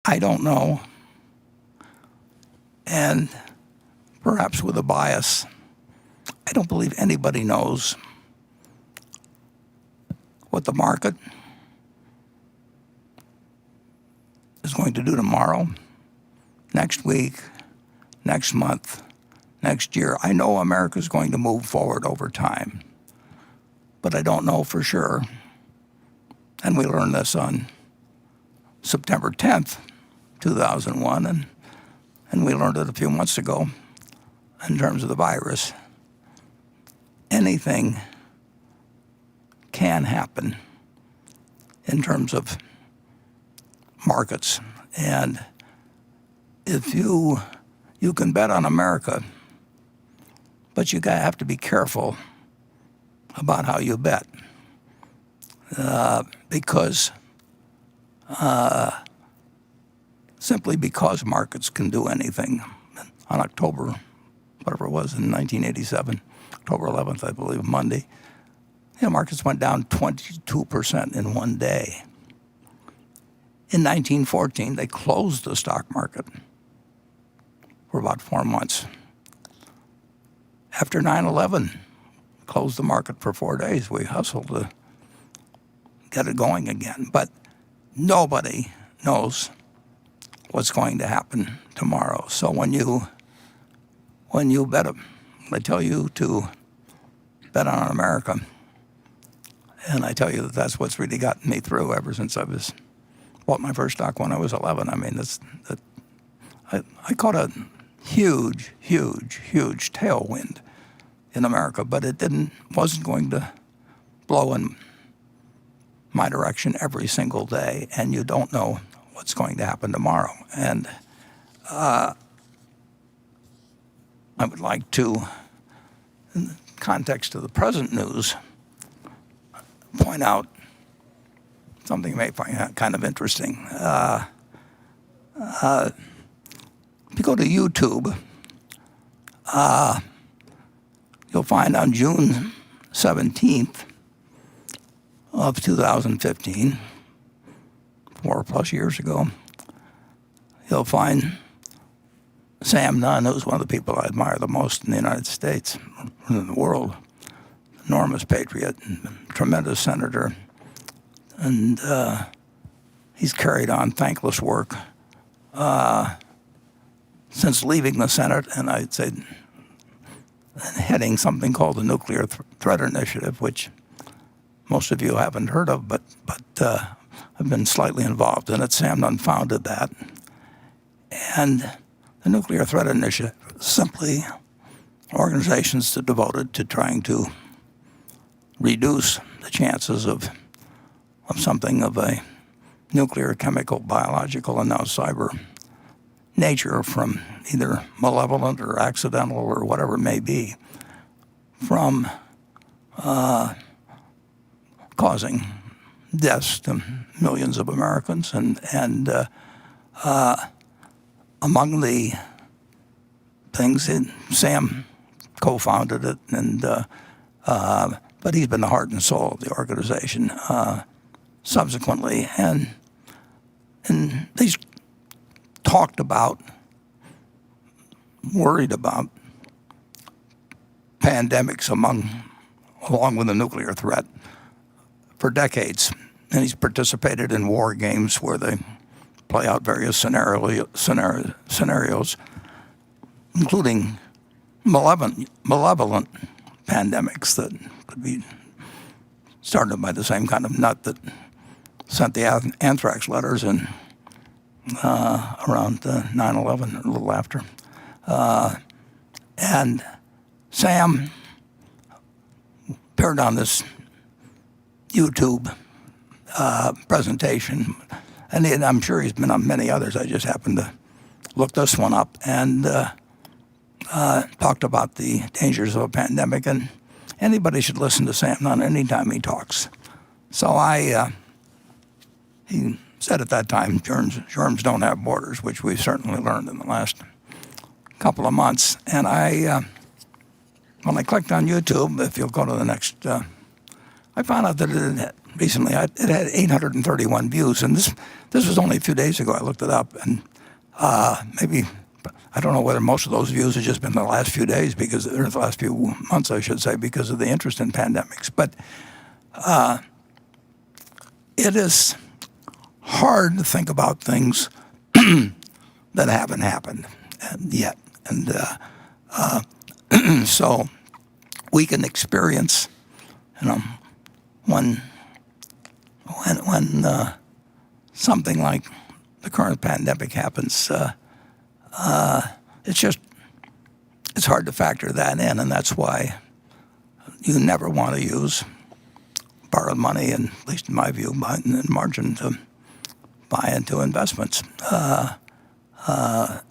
I don't know, and perhaps with a bias, I don't believe anybody knows what the market is going to do tomorrow, next week, next month, next year. I know America is going to move forward over time, but I don't know for sure. And we learned this on September 10th, 2001, and we learned it a few months ago in terms of the virus. Anything can happen in terms of markets. And if you can bet on America, but you have to be careful about how you bet, because simply because markets can do anything. On October, whatever it was in 1987, October 11th, I believe, Monday, markets went down 22% in one day. In 1914, they closed the stock market for about 4 months. After 9/11, closed the market for 4 days. We hustled to get it going again. But nobody knows what's going to happen tomorrow. So when you bet, I tell you to bet on America, and I tell you that that's what's really gotten me through ever since I bought my first stock when I was 11. I mean, I caught a huge tailwind in America, but it wasn't going to blow in my direction every single day, and you don't know what's going to happen tomorrow. And I would like to, in the context of the present news, point out something you may find kind of interesting. If you go to YouTube, you'll find on June 17th of 2015, 4+ years ago, you'll find Sam Nunn, who's one of the people I admire the most in the United States, in the world, enormous patriot, tremendous senator, and he's carried on thankless work since leaving the Senate, and I'd say heading something called the Nuclear Threat Initiative, which most of you haven't heard of, but I've been slightly involved in it. Sam Nunn founded that. And the Nuclear Threat Initiative is simply organizations that are devoted to trying to reduce the chances of something of a nuclear, chemical, biological, and now cyber nature from either malevolent or accidental or whatever it may be, from causing deaths to millions of Americans. And among the things, Sam co-founded it, but he's been the heart and soul of the organization subsequently. And he's talked about, worried about pandemics along with the nuclear threat for decades. And he's participated in war games where they play out various scenarios, including malevolent pandemics that could be started by the same kind of nut that sent the anthrax letters in around 9/11, or a little after. And Sam appeared on this YouTube presentation, and I'm sure he's been on many others. I just happened to look this one up, and talked about the dangers of a pandemic. And anybody should listen to Sam Nunn anytime he talks. So he said at that time, germs don't have borders, which we've certainly learned in the last couple of months. And when I clicked on YouTube, if you'll go to the next I found out that recently it had 831 views, and this was only a few days ago. I looked it up, and maybe, I don't know whether most of those views have just been the last few days, or the last few months, I should say, because of the interest in pandemics. But it is hard to think about things that haven't happened yet, and so we can experience, when something like the current pandemic happens, it's hard to factor that in, and that's why you never want to use borrowed money, and at least in my view, in margin to buy into investments.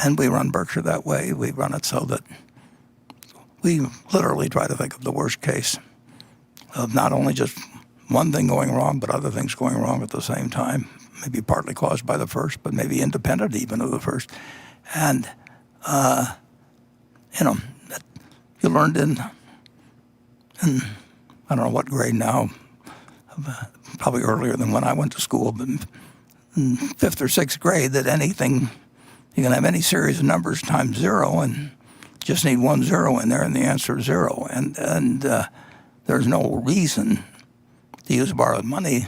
And we run Berkshire that way. We run it so that we literally try to think of the worst case of not only just one thing going wrong, but other things going wrong at the same time, maybe partly caused by the first, but maybe independent even of the first. And, you learned in I don't know what grade now, probably earlier than when I went to school, but in 5th or 6th grade, that anything, you can have any series of numbers times 0 and just need 1 0 in there, and the answer is 0. And there's no reason to use borrowed money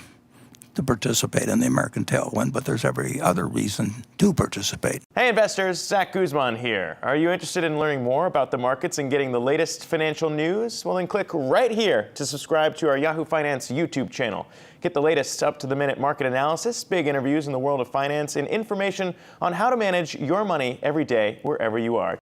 to participate in the American tailwind, but there's every other reason to participate. Hey investors, Zach Guzman here. Are you interested in learning more about the markets and getting the latest financial news? Well, then click right here to subscribe to our Yahoo Finance YouTube channel. Get the latest up-to-the-minute market analysis, big interviews in the world of finance, and information on how to manage your money every day wherever you are.